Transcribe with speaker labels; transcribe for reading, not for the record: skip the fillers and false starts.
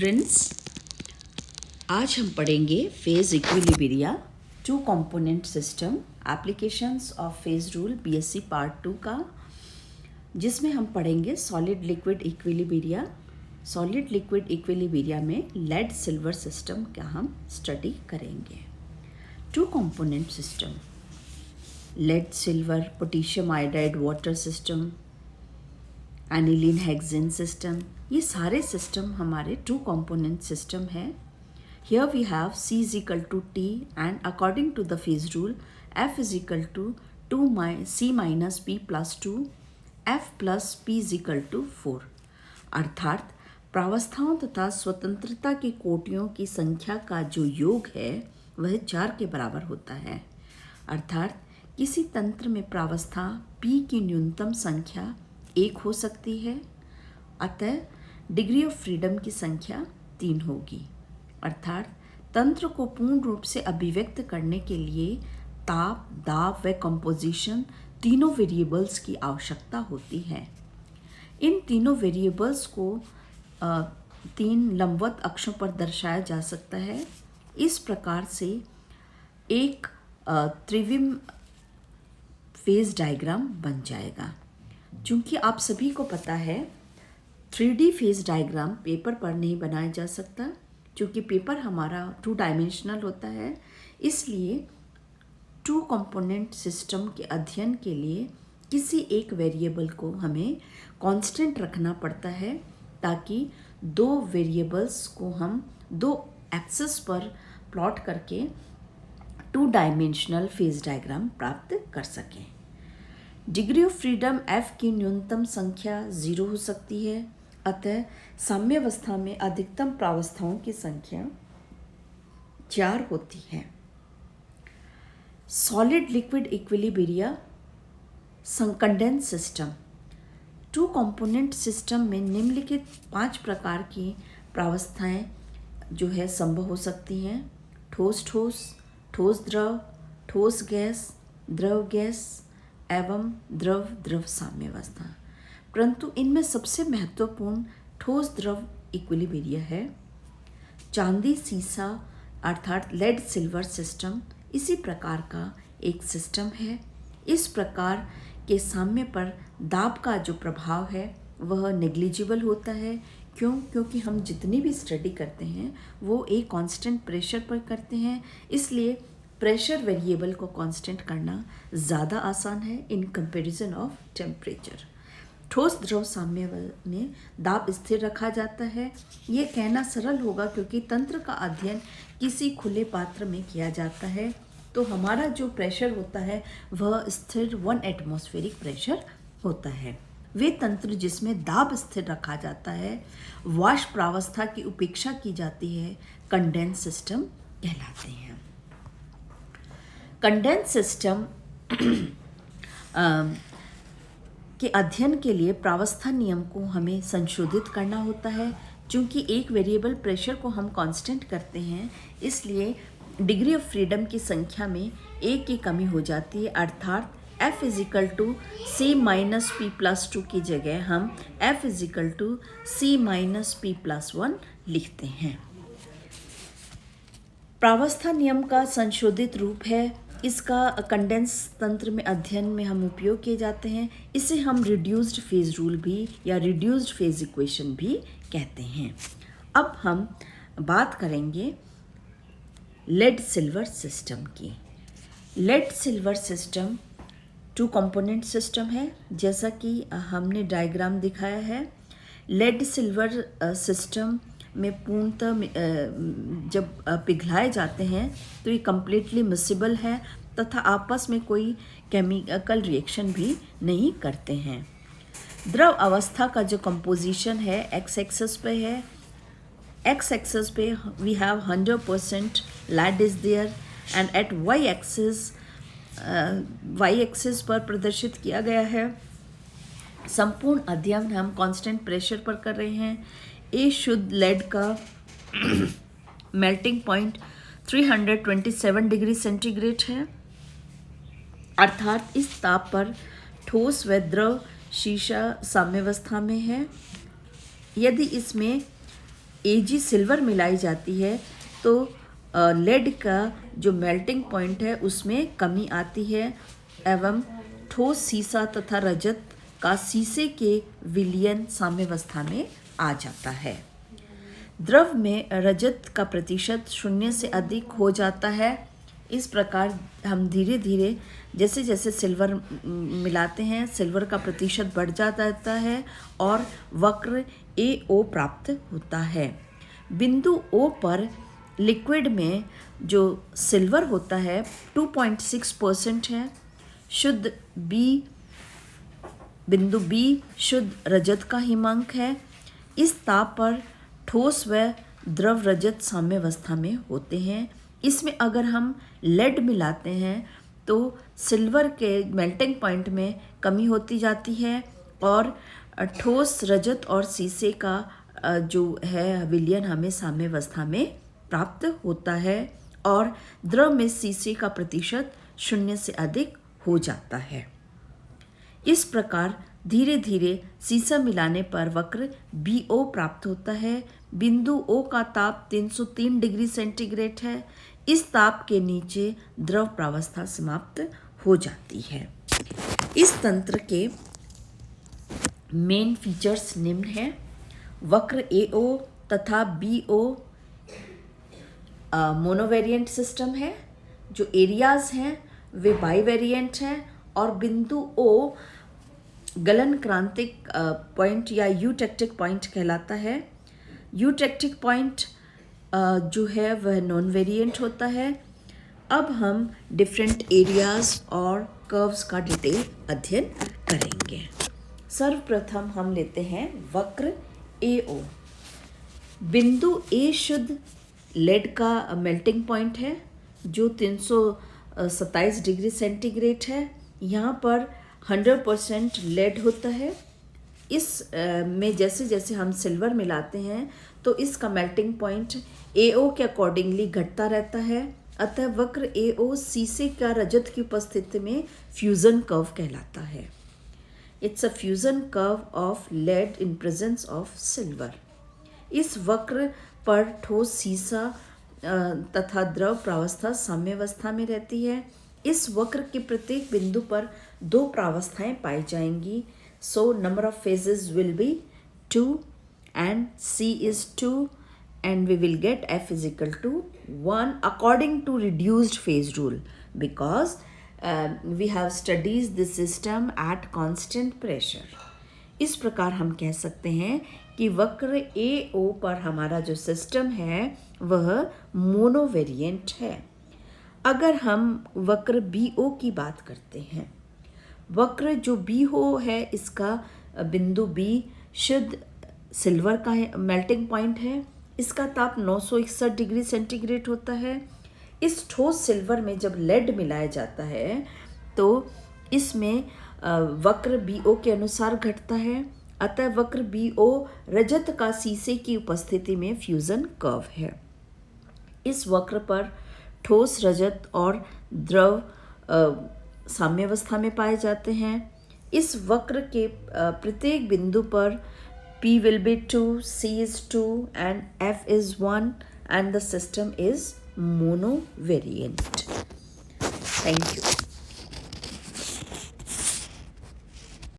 Speaker 1: Friends, आज हम पढ़ेंगे phase equilibria two component system applications of phase rule BSc part 2 का, जिसमें हम पढ़ेंगे solid liquid equilibria. Solid liquid equilibria में लेड सिल्वर सिस्टम का हम स्टडी करेंगे। Two component system, lead silver potassium iodide water system, aniline hexane system, ये सारे सिस्टम हमारे टू कंपोनेंट सिस्टम है। Here we have C is equal to T and according to the phase rule F is equal to 2 C minus P plus 2 F plus P is equal to 4। अर्थात प्रावस्थाओं तथा स्वतंत्रता की कोटियों की संख्या का जो योग है वह 4 के बराबर होता है। अर्थात किसी तंत्र में प्रावस्था P की न्यूनतम संख्या 1 हो सकती है, अतः डिग्री ऑफ फ्रीडम की संख्या 3 होगी। अर्थात तंत्र को पूर्ण रूप से अभिव्यक्त करने के लिए ताप, दाब व कंपोजिशन तीनों वेरिएबल्स की आवश्यकता होती है। इन तीनों वेरिएबल्स को 3 लंबवत अक्षों पर दर्शाया जा सकता है। इस प्रकार से एक त्रिविम फेज डायग्राम बन जाएगा। चूँकि आप सभी को पता है 3D फेज डायग्राम पेपर पर नहीं बनाया जा सकता, क्योंकि पेपर हमारा 2 डायमेंशनल होता है। इसलिए 2 कंपोनेंट सिस्टम के अध्ययन के लिए किसी एक वेरिएबल को हमें कांस्टेंट रखना पड़ता है, ताकि 2 वेरिएबल्स को हम 2 एक्सिस पर प्लॉट करके 2 डायमेंशनल फेज डायग्राम प्राप्त कर सकें। डिग्री ऑफ फ्रीडम F की न्यूनतम संख्या 0 हो सकती है, अतः साम्यावस्था में अधिकतम प्रावस्थाओं की संख्या 4 होती है। Solid liquid equilibria condense system, 2 component system में निम्नलिखित 5 प्रकार की प्रावस्थाएं जो है संभव हो सकती हैं: ठोस ठोस, ठोस द्रव, ठोस गैस, द्रव गैस एवं द्रव द्रव साम्यावस्था। परंतु इनमें सबसे महत्वपूर्ण ठोस द्रव इक्विलिब्रिया है। चांदी सीसा अर्थात लेड सिल्वर सिस्टम इसी प्रकार का एक सिस्टम है। इस प्रकार के साम्य पर दाब का जो प्रभाव है वह नेग्लिजिबल होता है। क्योंकि हम जितनी भी स्टडी करते हैं वो एक कांस्टेंट प्रेशर पर करते हैं, इसलिए प्रेशर वेरिएबल को कांस्टेंट करना ज़्यादा आसान है इन कंपैरिजन ऑफ टेम्परेचर। ठोस द्रव साम्य में दाब स्थिर रखा जाता है। ये कहना सरल होगा क्योंकि तंत्र का अध्ययन किसी खुले पात्र में किया जाता है, तो हमारा जो प्रेशर होता है वह स्थिर 1 एटमॉस्फेरिक प्रेशर होता है। वे तंत्र जिसमें दाब स्थिर रखा जाता है, वाष्प प्रावस्था की उपेक्षा की जाती है, कंडेंस सिस्टम कहलाते हैं। कंडेंस सिस्टम के अध्ययन के लिए प्रावस्था नियम को हमें संशोधित करना होता है। चूँकि एक वेरिएबल प्रेशर को हम कांस्टेंट करते हैं, इसलिए डिग्री ऑफ फ्रीडम की संख्या में 1 की कमी हो जाती है। अर्थात F is equal to C minus P plus 2 की जगह हम F is equal to C minus P plus 1 लिखते हैं। प्रावस्था नियम का संशोधित रूप है। इसका कंडेंस तंत्र में अध्ययन में हम उपयोग किए जाते हैं। इसे हम रिड्यूस्ड फेज रूल भी या रिड्यूस्ड फेज इक्वेशन भी कहते हैं। अब हम बात करेंगे लेड सिल्वर सिस्टम की। Lead silver system 2 component system है, जैसा कि हमने डायग्राम दिखाया है। लेड सिल्वर सिस्टम में पूर्णतः जब पिघलाए जाते हैं तो ये कम्प्लीटली मिसिबल है तथा आपस में कोई केमिकल रिएक्शन भी नहीं करते हैं। द्रव अवस्था का जो कंपोजिशन है एक्स एक्सिस पे है। एक्स एक्सिस पे we have 100% lead is there and at Y axis पर प्रदर्शित किया गया है। संपूर्ण अध्ययन हम कांस्टेंट प्रेशर पर कर रहे हैं। ए शुद्ध लेड का मेल्टिंग पॉइंट 327 डिग्री सेंटीग्रेड है। अर्थात इस ताप पर ठोस व द्रव शीशा साम्यावस्था में है। यदि इसमें Ag सिल्वर मिलाई जाती है तो लेड का जो मेल्टिंग पॉइंट है उसमें कमी आती है एवं ठोस सीसा तथा रजत का सीसे के विलयन साम्यावस्था में आ जाता है। द्रव में रजत का प्रतिशत 0 से अधिक हो जाता है। इस प्रकार हम धीरे धीरे जैसे जैसे सिल्वर मिलाते हैं सिल्वर का प्रतिशत बढ़ जाता रहता है और वक्र AO प्राप्त होता है। बिंदु O पर लिक्विड में जो सिल्वर होता है 2.6% है। शुद्ध B बिंदु B शुद्ध रजत का हिमांक है। इस ताप पर ठोस व द्रव रजत साम्यावस्था में होते हैं। इसमें अगर हम लेड मिलाते हैं तो सिल्वर के मेल्टिंग पॉइंट में कमी होती जाती है और ठोस रजत और सीसे का जो है विलयन हमें साम्यावस्था में प्राप्त होता है और द्रव में सीसे का प्रतिशत 0 से अधिक हो जाता है। इस प्रकार धीरे धीरे सीसा मिलाने पर वक्र BO प्राप्त होता है। बिंदु O का ताप 303 डिग्री सेंटीग्रेड है। इस ताप के नीचे द्रव प्रावस्था समाप्त हो जाती है। इस तंत्र के मेन फीचर्स निम्न हैं। वक्र AO तथा BO मोनोवेरिएंट सिस्टम है। जो एरियाज हैं वे बाईवेरिएंट हैं और बिंदु O गलन क्रांतिक पॉइंट या यूटेक्टिक पॉइंट कहलाता है। यूटेक्टिक पॉइंट जो है वह नॉन वेरिएंट होता है। अब हम डिफरेंट एरियाज और कर्व्स का डिटेल अध्ययन करेंगे। सर्वप्रथम हम लेते हैं वक्र AO। बिंदु A शुद्ध लेड का मेल्टिंग पॉइंट है जो 327 डिग्री सेंटीग्रेड है। यहाँ पर 100% लेड होता है। इस में जैसे जैसे हम सिल्वर मिलाते हैं तो इसका मेल्टिंग पॉइंट AO के अकॉर्डिंगली घटता रहता है। अतः वक्र AO सीसे का रजत की उपस्थिति में फ्यूजन कर्व कहलाता है। It's a fusion curve of lead in presence of silver. इस वक्र पर ठोस सीसा तथा द्रव प्रावस्था साम्यावस्था में रहती है। इस वक्र के प्रत्येक बिंदु पर 2 प्रावस्थाएं पाई जाएंगी। So number of phases will be 2 and C is 2 and we will get F is equal to 1 according to reduced phase rule because we have studied this system at constant pressure. इस प्रकार हम कह सकते हैं कि वक्र AO पर हमारा जो सिस्टम है वह मोनोवेरिएंट है। अगर हम वक्र BO की बात करते हैं, वक्र जो BO है इसका बिंदु B शुद्ध सिल्वर का मेल्टिंग पॉइंट है। इसका ताप 961 डिग्री सेंटीग्रेड होता है। इस ठोस सिल्वर में जब लेड मिलाया जाता है तो इसमें वक्र BO के अनुसार घटता है। अतः वक्र BO रजत का सीसे की उपस्थिति में फ्यूजन कर्व है। इस वक्र पर ठोस रजत और द्रव साम्यावस्था में पाए जाते हैं। इस वक्र के प्रत्येक बिंदु पर P will be 2, C is 2 and F is 1 and the system is monovariant. Thank you.